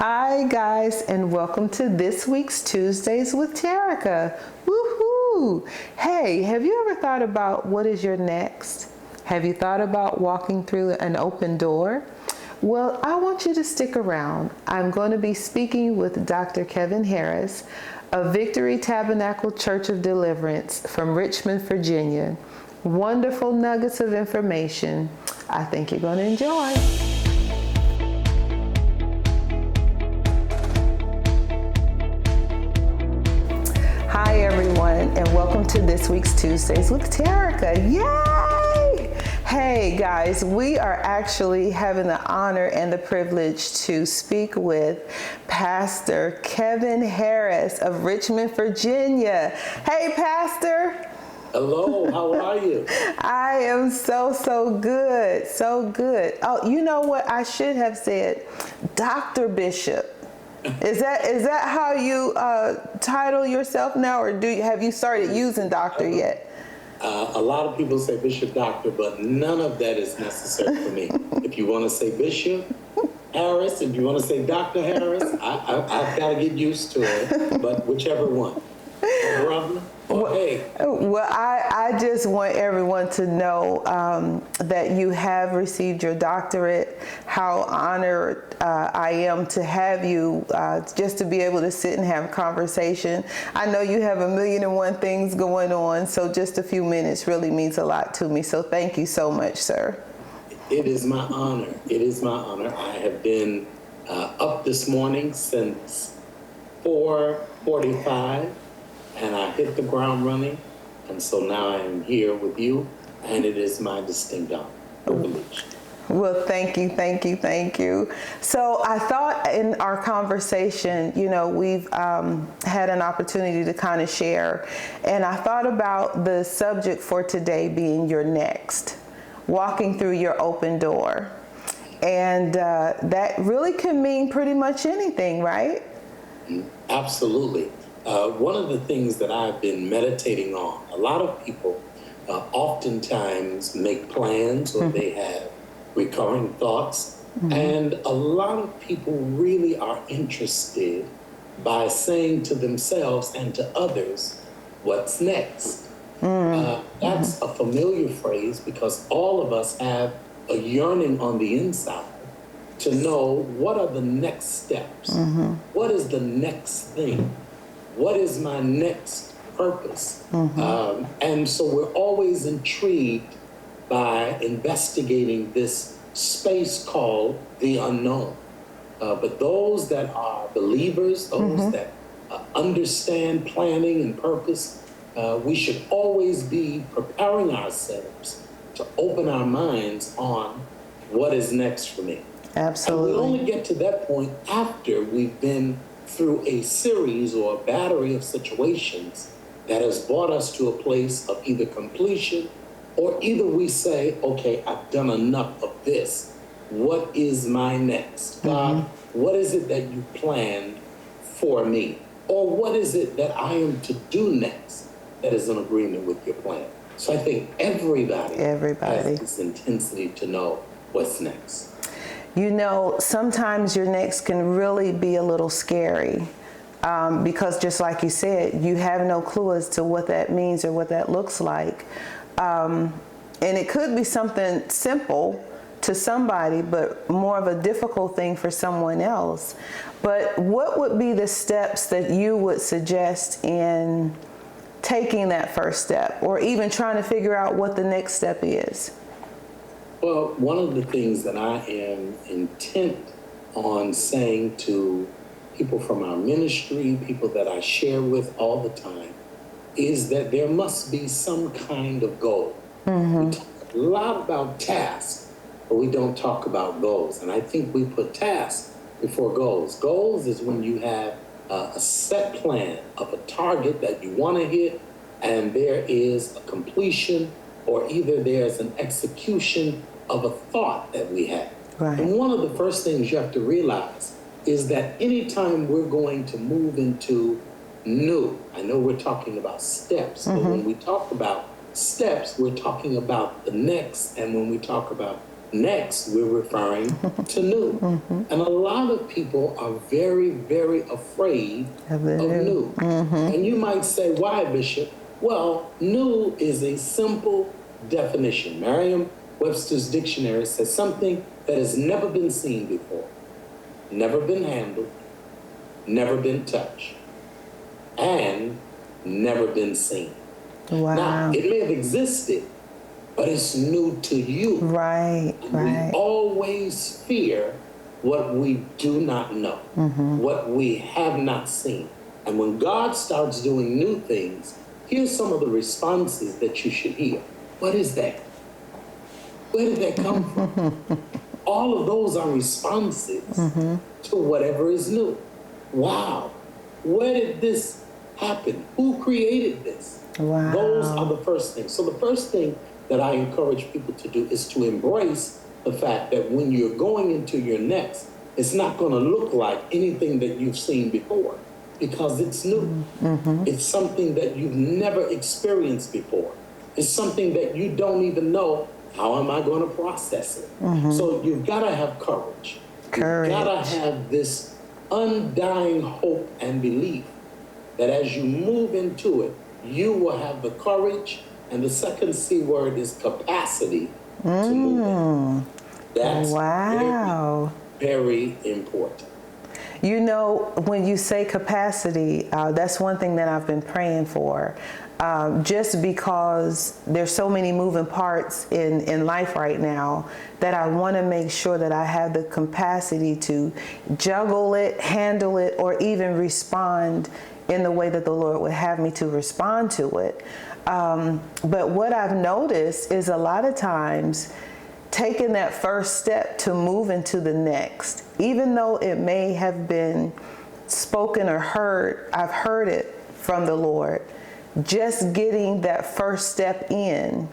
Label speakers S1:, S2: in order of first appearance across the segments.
S1: Hi guys, and welcome to this week's Tuesdays with Terica. Woohoo! Hey, have you ever thought about what is your next? Have you thought about walking through an open door? Well, I want you to stick around. I'm going to be speaking with Dr. Kevin Harris of Victory Tabernacle Church of Deliverance from Richmond, Virginia. Wonderful nuggets of information. I think you're going to enjoy. Hi everyone, and welcome to this week's Tuesdays with Terica. Yay! Hey guys, we are actually having the honor and the privilege to speak with Pastor Kevin Harris of Richmond, Virginia. Hey Pastor!
S2: Hello, how are you?
S1: I am so good, so good. Oh, you know what I should have said? Dr. Bishop. Is that how you title yourself now, or have you started using doctor yet?
S2: A lot of people say Bishop Doctor, but none of that is necessary for me. If you want to say Bishop Harris, if you want to say Dr. Harris, I've got to get used to it, but whichever one. Brother, hey.
S1: Well, I just want everyone to know that you have received your doctorate, how honored I am to have you, just to be able to sit and have a conversation. I know you have 1,000,001 things going on, so just a few minutes really means a lot to me. So thank you so much, sir.
S2: It is my honor. It is my honor. I have been up this morning since 4:45. And I hit the ground running, and so now I am here with you, and it is my distinct honor, privilege.
S1: Well, thank you. So I thought in our conversation, you know, we've had an opportunity to kind of share, and I thought about the subject for today being your next, walking through your open door. And that really can mean pretty much anything, right?
S2: Absolutely. One of the things that I've been meditating on, a lot of people oftentimes make plans or they have recurring thoughts, and a lot of people really are interested by saying to themselves and to others, what's next? That's a familiar phrase because all of us have a yearning on the inside to know what are the next steps? What is the next thing? What is my next purpose? And so we're always intrigued by investigating this space called the unknown. But those that are believers, those that understand planning and purpose, we should always be preparing ourselves to open our minds on what is next for me.
S1: Absolutely.
S2: And we only get to that point after we've been through a series or a battery of situations that has brought us to a place of either completion or either we say, okay, I've done enough of this. What is my next? God, what is it that you planned for me? Or what is it that I am to do next that is in agreement with your plan? So I think everybody has this intensity to know what's next.
S1: You know, sometimes your next can really be a little scary because just like you said, you have no clue as to what that means or what that looks like. And it could be something simple to somebody, but more of a difficult thing for someone else. But what would be the steps that you would suggest in taking that first step or even trying to figure out what the next step is?
S2: Well, one of the things that I am intent on saying to people from our ministry, people that I share with all the time, is that there must be some kind of goal. We talk a lot about tasks, but we don't talk about goals. And I think we put tasks before goals. Goals is when you have a set plan of a target that you want to hit, and there is a completion, or either there's an execution of a thought that we have.
S1: Right.
S2: And one of the first things you have to realize is that anytime we're going to move into new, I know we're talking about steps, but when we talk about steps, we're talking about the next. And when we talk about Next, we're referring to new. And a lot of people are very, very afraid of new. And you might say, why, Bishop? Well, new is a simple definition. Merriam-Webster's dictionary says something that has never been seen before, never been handled, never been touched, and never been seen.
S1: Wow.
S2: Now, it may have existed, but it's new to you.
S1: Right, right.
S2: We always fear what we do not know, what we have not seen. And when God starts doing new things, here's some of the responses that you should hear. What is that? Where did that come from? All of those are responses to whatever is new. Wow, where did this happen? Who created this?
S1: Wow.
S2: Those are the first things. So the first thing that I encourage people to do is to embrace the fact that when you're going into your next, it's not going to look like anything that you've seen before because it's new. It's something that you've never experienced before. It's something that you don't even know, how am I going to process it? So you've got to have courage. You've got to have this undying hope and belief that as you move into it, you will have the courage, and the second C word is capacity to move in. That's very, very important.
S1: You know, when you say capacity, that's one thing that I've been praying for. Just because there's so many moving parts in life right now that I want to make sure that I have the capacity to juggle it, handle it, or even respond in the way that the Lord would have me to respond to it. But what I've noticed is a lot of times taking that first step to move into the next, even though it may have been spoken or heard, I've heard it from the Lord, just getting that first step in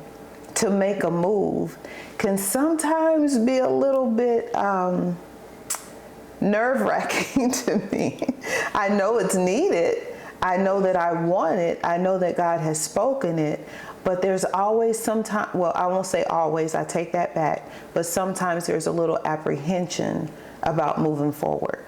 S1: to make a move can sometimes be a little bit nerve-wracking to me. I know it's needed. I know that I want it. I know that God has spoken it. But there's always sometimes, well, I won't say always, I take that back, but sometimes there's a little apprehension about moving forward.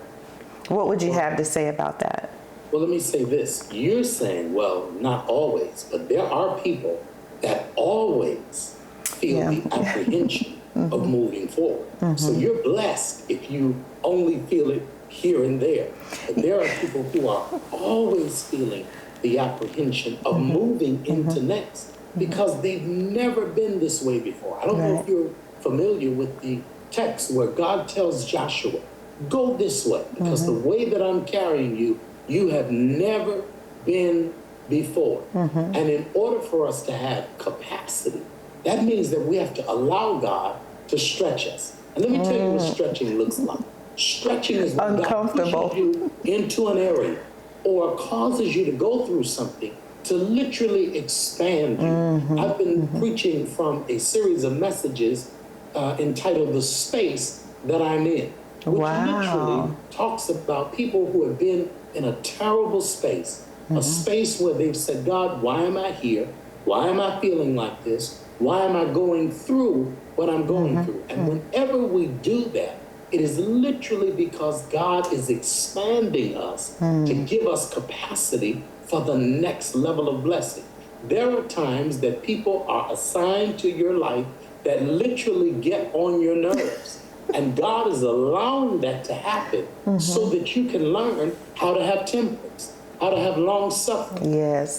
S1: What would you have to say about that?
S2: Well, let me say this. You're saying, well, not always, but there are people that always feel the apprehension of moving forward. So you're blessed if you only feel it here and there. But there are people who are always feeling the apprehension of moving into next because they've never been this way before. I don't know if you're familiar with the text where God tells Joshua, go this way because the way that I'm carrying you, you have never been before. And in order for us to have capacity, that means that we have to allow God to stretch us. And let me tell you what stretching looks like. Stretching is when God pushes you into an area or causes you to go through something to literally expand you. I've been preaching from a series of messages entitled The Space That I'm In, which literally talks about people who have been in a terrible space, a space where they've said, God, why am I here? Why am I feeling like this? Why am I going through what I'm going through? And whenever we do that, it is literally because God is expanding us to give us capacity for the next level of blessing. There are times that people are assigned to your life that literally get on your nerves. And God is allowing that to happen so that you can learn how to have temperance, how to have long suffering,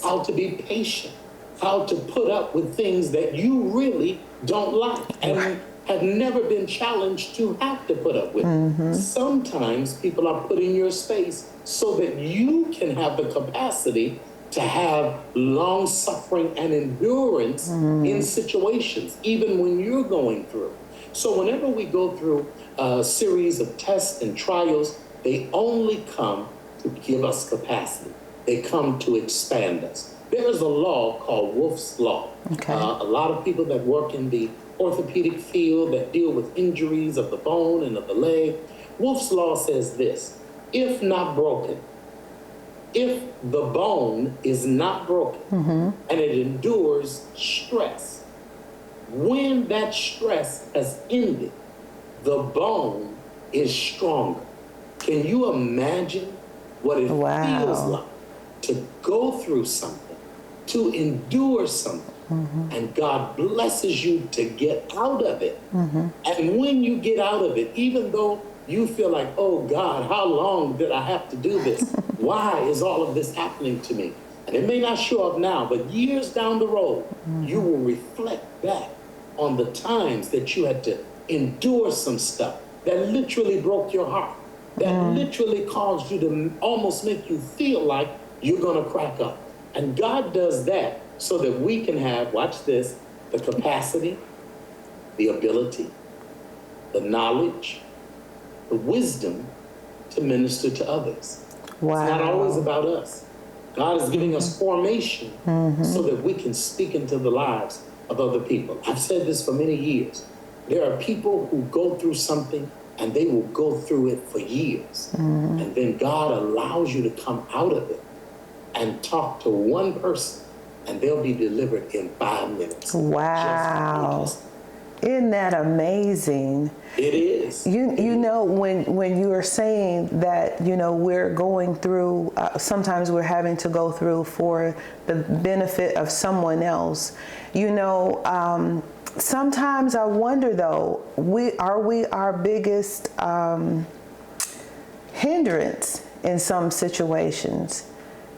S2: how to be patient, how to put up with things that you really don't like and have never been challenged to have to put up with. Sometimes people are put in your space so that you can have the capacity to have long suffering and endurance in situations, even when you're going through. So whenever we go through a series of tests and trials, they only come to give us capacity. They come to expand us. There is a law called Wolff's Law. A lot of people that work in the orthopedic field that deal with injuries of the bone and of the leg, Wolff's Law says this: if not broken, if the bone is not broken and it endures stress, when that stress has ended, the bone is stronger. Can you imagine what it feels like to go through something, to endure something, and God blesses you to get out of it? And when you get out of it, even though you feel like, oh God, how long did I have to do this? Why is all of this happening to me? And it may not show up now, but years down the road, you will reflect back on the times that you had to endure some stuff that literally broke your heart, that literally caused you to almost make you feel like you're going to crack up. And God does that so that we can have, watch this, the capacity, the ability, the knowledge, the wisdom to minister to others. Wow. It's not always about us. God is giving us formation so that we can speak into the lives of other people. I've said this for many years. There are people who go through something and they will go through it for years. And then God allows you to come out of it and talk to one person and they'll be delivered in 5 minutes.
S1: Wow. Isn't that amazing?
S2: It is.
S1: You know, when you are saying that, you know, we're going through, sometimes we're having to go through for the benefit of someone else, you know, sometimes I wonder though, are we our biggest hindrance in some situations?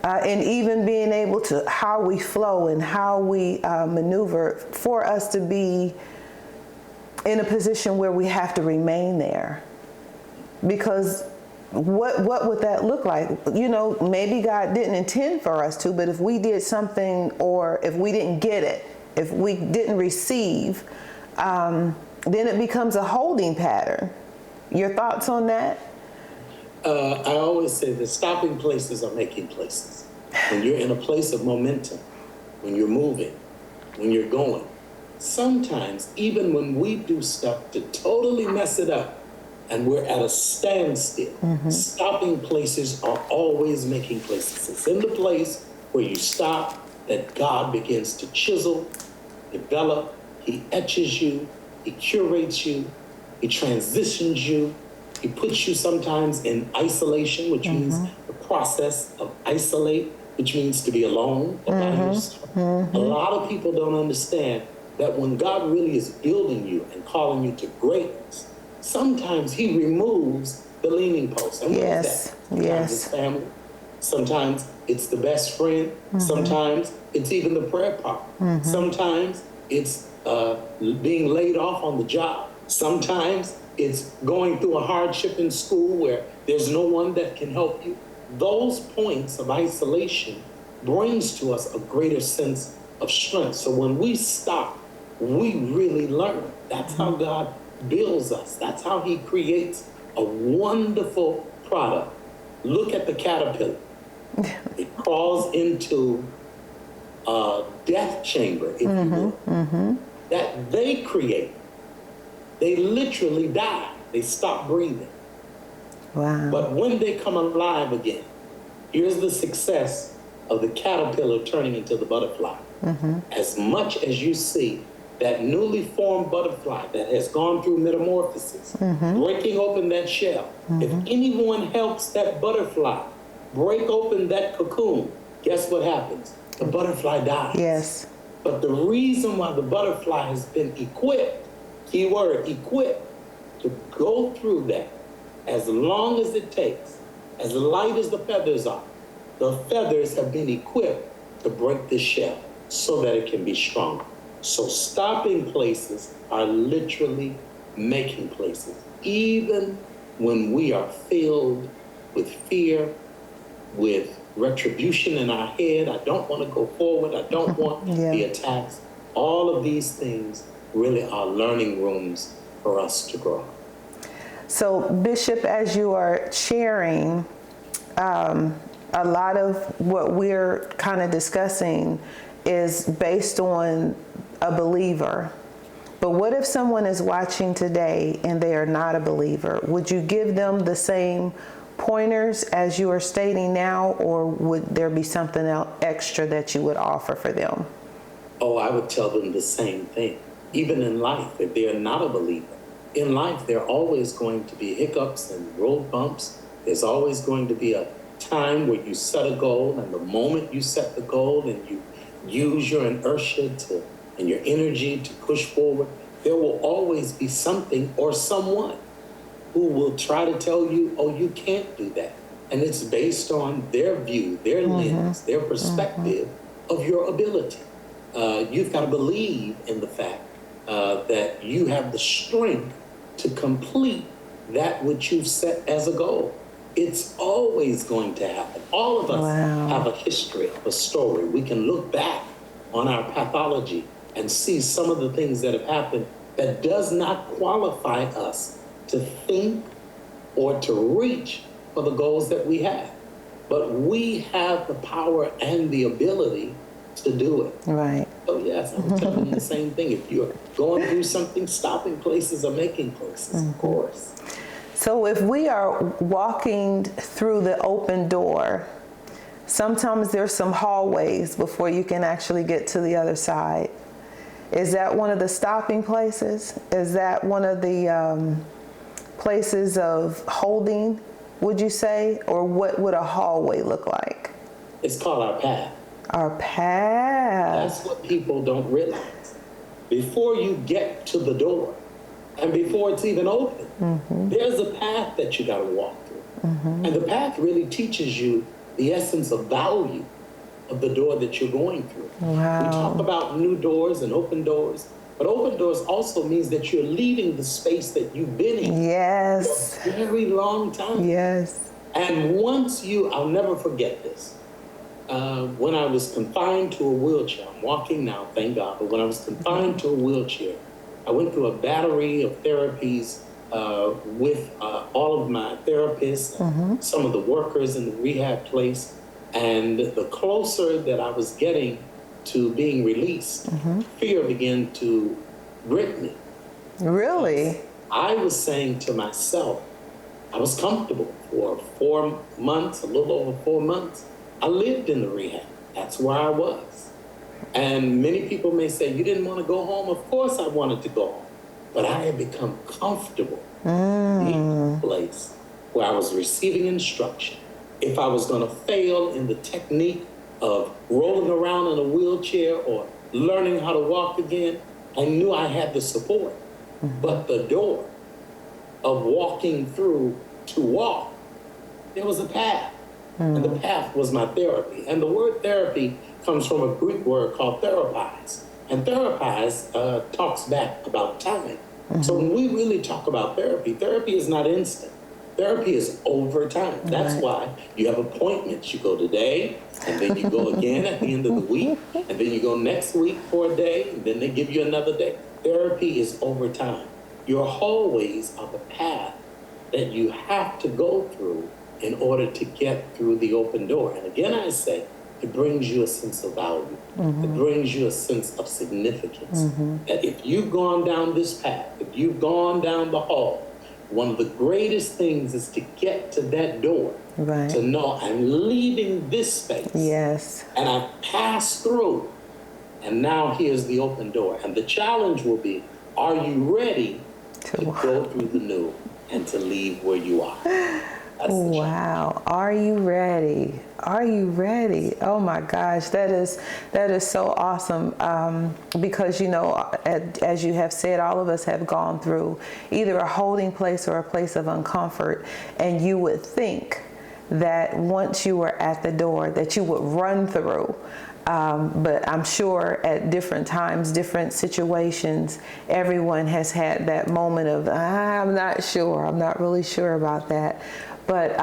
S1: And even being able to, how we flow and how we maneuver for us to be in a position where we have to remain there. Because what would that look like? You know, maybe God didn't intend for us to, but if we did something, or if we didn't get it, if we didn't receive, then it becomes a holding pattern. Your thoughts on that?
S2: I always say that stopping places are making places. When you're in a place of momentum, when you're moving, when you're going, sometimes even when we do stuff to totally mess it up and we're at a standstill, stopping places are always making places. It's in the place where you stop that God begins to chisel, develop, he etches you, he curates you, he transitions you, he puts you sometimes in isolation, which means the process of isolate, which means to be alone or by yourself. A lot of people don't understand that when God really is building you and calling you to greatness, sometimes he removes the leaning post. And what is that? Sometimes it's family. Sometimes it's the best friend. Sometimes it's even the prayer partner. Sometimes it's being laid off on the job. Sometimes it's going through a hardship in school where there's no one that can help you. Those points of isolation brings to us a greater sense of strength. So when we stop, we really learn. That's how God builds us. That's how he creates a wonderful product. Look at the caterpillar. It crawls into a death chamber, if you will, that they create. They literally die. They stop breathing.
S1: Wow.
S2: But when they come alive again, here's the success of the caterpillar turning into the butterfly. As much as you see that newly formed butterfly that has gone through metamorphosis, breaking open that shell, if anyone helps that butterfly break open that cocoon, guess what happens? The butterfly dies.
S1: Yes.
S2: But the reason why the butterfly has been equipped, key word, equipped, to go through that as long as it takes, as light as the feathers are, the feathers have been equipped to break the shell so that it can be stronger. So stopping places are literally making places. Even when we are filled with fear, with retribution in our head, I don't want to go forward, I don't want the attacks. All of these things really are learning rooms for us to grow.
S1: So Bishop, as you are sharing, a lot of what we're kind of discussing is based on a believer. But what if someone is watching today and they are not a believer? Would you give them the same pointers as you are stating now, or would there be something else extra that you would offer for them?
S2: Oh, I would tell them the same thing. even in life, if they're not a believer. In life, there are always going to be hiccups and road bumps. There's always going to be a time where you set a goal, and the moment you set the goal and you use your inertia and your energy to push forward, there will always be something or someone who will try to tell you, oh, you can't do that. And it's based on their view, their lens, their perspective of your ability. You've got to believe in the fact that you have the strength to complete that which you've set as a goal. It's always going to happen. All of us have a history, a story. We can look back on our pathology and see some of the things that have happened that does not qualify us to think or to reach for the goals that we have. But we have the power and the ability to do it.
S1: Right.
S2: So yes, I'm telling you the same thing. If you're going through something, stopping places or making places, of course.
S1: So if we are walking through the open door, sometimes there's some hallways before you can actually get to the other side. Is that one of the stopping places? Is that one of the places of holding, would you say? Or what would a hallway look like?
S2: It's called our path.
S1: Our path.
S2: That's what people don't realize. Before you get to the door, and before it's even open, there's a path that you got to walk through. And the path really teaches you the essence of value of the door that you're going through.
S1: Wow.
S2: We talk about new doors and open doors, but open doors also means that you're leaving the space that you've been in
S1: Yes.
S2: for a very long time.
S1: Yes.
S2: And once I'll never forget this. When I was confined to a wheelchair, I'm walking now, thank God, but when I was confined to a wheelchair, I went through a battery of therapies with all of my therapists, some of the workers in the rehab place, and the closer that I was getting to being released, fear began to grip me.
S1: Really?
S2: I was saying to myself, I was comfortable for 4 months, a little over 4 months. I lived in the rehab. That's where I was. And many people may say, you didn't want to go home? Of course I wanted to go home. But I had become comfortable in a place where I was receiving instruction. If I was going to fail in the technique of rolling around in a wheelchair or learning how to walk again, I knew I had the support. But the door of walking through to walk, there was a path. And the path was my therapy. And the word therapy comes from a Greek word called therapize. And therapize talks back about time. So when we really talk about therapy, therapy is not instant. Therapy is over time. That's why you have appointments. You go today, and then you go again at the end of the week, and then you go next week for a day, and then they give you another day. Therapy is over time. Your hallways are the path that you have to go through in order to get through the open door. And again, I say, it brings you a sense of value. It brings you a sense of significance. That if you've gone down this path, if you've gone down the hall, one of the greatest things is to get to that door, to know I'm leaving this space.
S1: Yes.
S2: And I've passed through, and now here's the open door. And the challenge will be, are you ready to go through the new and to leave where you are?
S1: Wow. Are you ready? Are you ready? Oh my gosh, that is so awesome. Because, you know, as you have said, all of us have gone through either a holding place or a place of uncomfort. And you would think that once you were at the door that you would run through. But I'm sure at different times, different situations, everyone has had that moment of, I'm not sure. I'm not really sure about that. But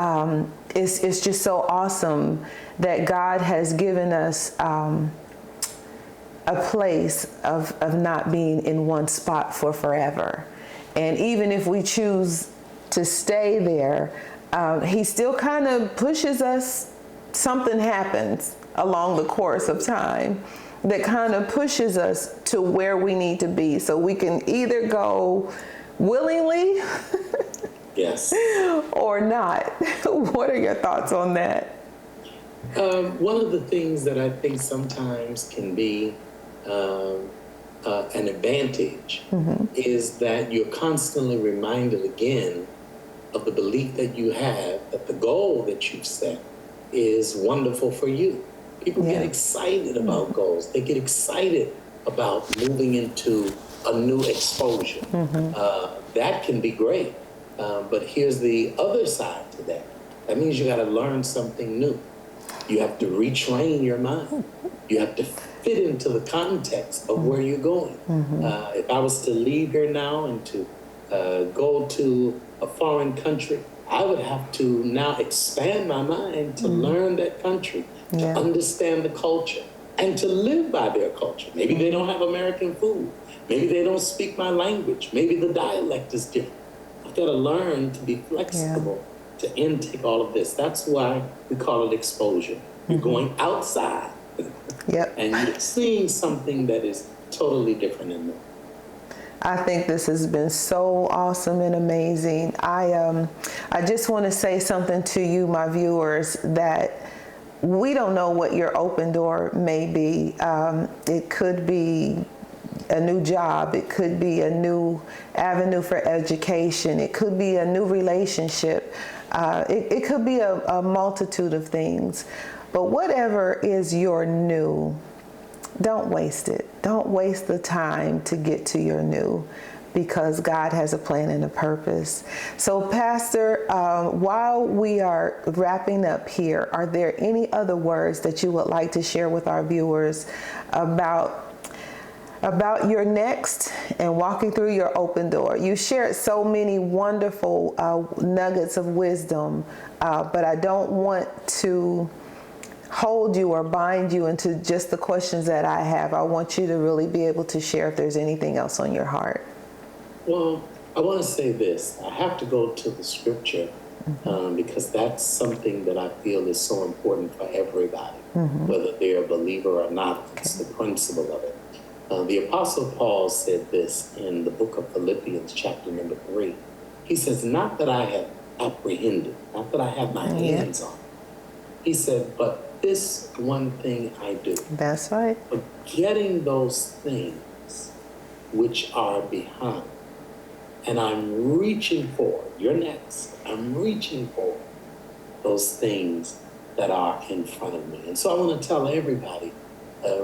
S1: it's just so awesome that God has given us a place of not being in one spot for forever. And even if we choose to stay there, he still kind of pushes us. Something happens along the course of time that kind of pushes us to where we need to be. So we can either go willingly
S2: yes,
S1: or not. What are your thoughts on that?
S2: One of the things that I think sometimes can be an advantage is that you're constantly reminded again of the belief that you have that the goal that you've set is wonderful for you. People get excited about goals. They get excited about moving into a new exposure. That can be great. But here's the other side to that. That means you got to learn something new. You have to retrain your mind. You have to fit into the context of where you're going. If I was to leave here now and to go to a foreign country, I would have to now expand my mind to learn that country, to understand the culture, and to live by their culture. Maybe they don't have American food. Maybe they don't speak my language. Maybe the dialect is different. I've got to learn to be flexible to intake all of this. That's why we call it exposure. You're going outside and you're seeing something that is totally different in there.
S1: I think this has been so awesome and amazing. I just want to say something to you, my viewers, that we don't know what your open door may be. It could be a new job. It could be a new avenue for education. It could be a new relationship. It could be a multitude of things. But whatever is your new, don't waste it. Don't waste the time to get to your new, because God has a plan and a purpose. So, Pastor, while we are wrapping up here, are there any other words that you would like to share with our viewers about your next and walking through your open door? You shared so many wonderful nuggets of wisdom, but I don't want to hold you or bind you into just the questions that I have. I want you to really be able to share if there's anything else on your heart.
S2: Well, I want to say this. I have to go to the scripture because that's something that I feel is so important for everybody, whether they're a believer or not. It's the principle of it. The Apostle Paul said this in the book of Philippians, chapter number 3. He says, not that I have apprehended, not that I have my hands on. He said, but this one thing I do.
S1: That's right.
S2: Forgetting those things which are behind. And I'm reaching for, you're next, I'm reaching for those things that are in front of me. And so I want to tell everybody,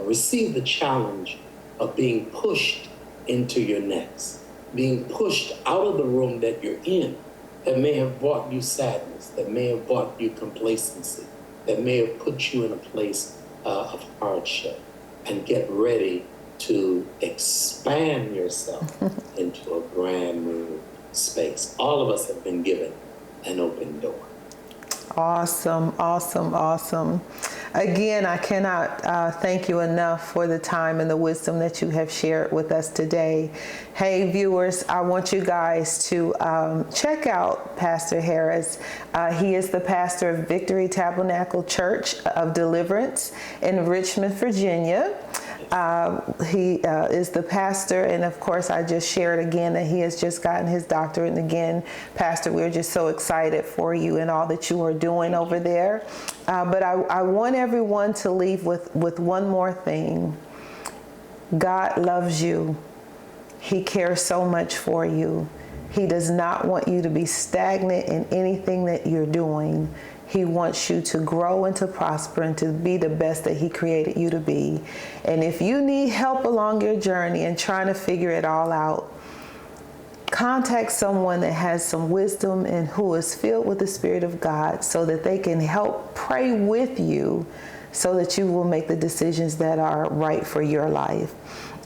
S2: receive the challenge of being pushed into your next, being pushed out of the room that you're in that may have brought you sadness, that may have brought you complacency, that may have put you in a place of hardship, and get ready to expand yourself into a brand new space. All of us have been given an open door.
S1: Awesome, awesome, awesome. Again, I cannot thank you enough for the time and the wisdom that you have shared with us today. Hey, viewers, I want you guys to check out Pastor Harris. He is the pastor of Victory Tabernacle Church of Deliverance in Richmond, Virginia. He is the pastor, and of course I just shared again that he has just gotten his doctorate. And again, Pastor, we're just so excited for you and all that you are doing over there. But I want everyone to leave with one more thing. God loves you. He cares so much for you. He does not want you to be stagnant in anything that you're doing. He wants you to grow and to prosper and to be the best that he created you to be. And if you need help along your journey and trying to figure it all out, contact someone that has some wisdom and who is filled with the Spirit of God so that they can help pray with you so that you will make the decisions that are right for your life.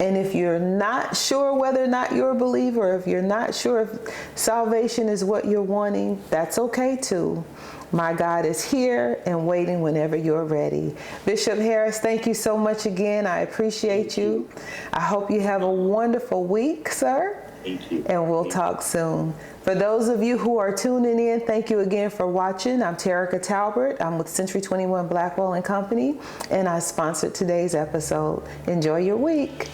S1: And if you're not sure whether or not you're a believer, if you're not sure if salvation is what you're wanting, that's okay too. My God is here and waiting whenever you're ready. Bishop Harris, thank you so much again. I appreciate you. I hope you have a wonderful week, sir.
S2: Thank you.
S1: And we'll talk soon. For those of you who are tuning in, thank you again for watching. I'm Terica Talbert. I'm with Century 21 Blackwell and Company, and I sponsored today's episode. Enjoy your week.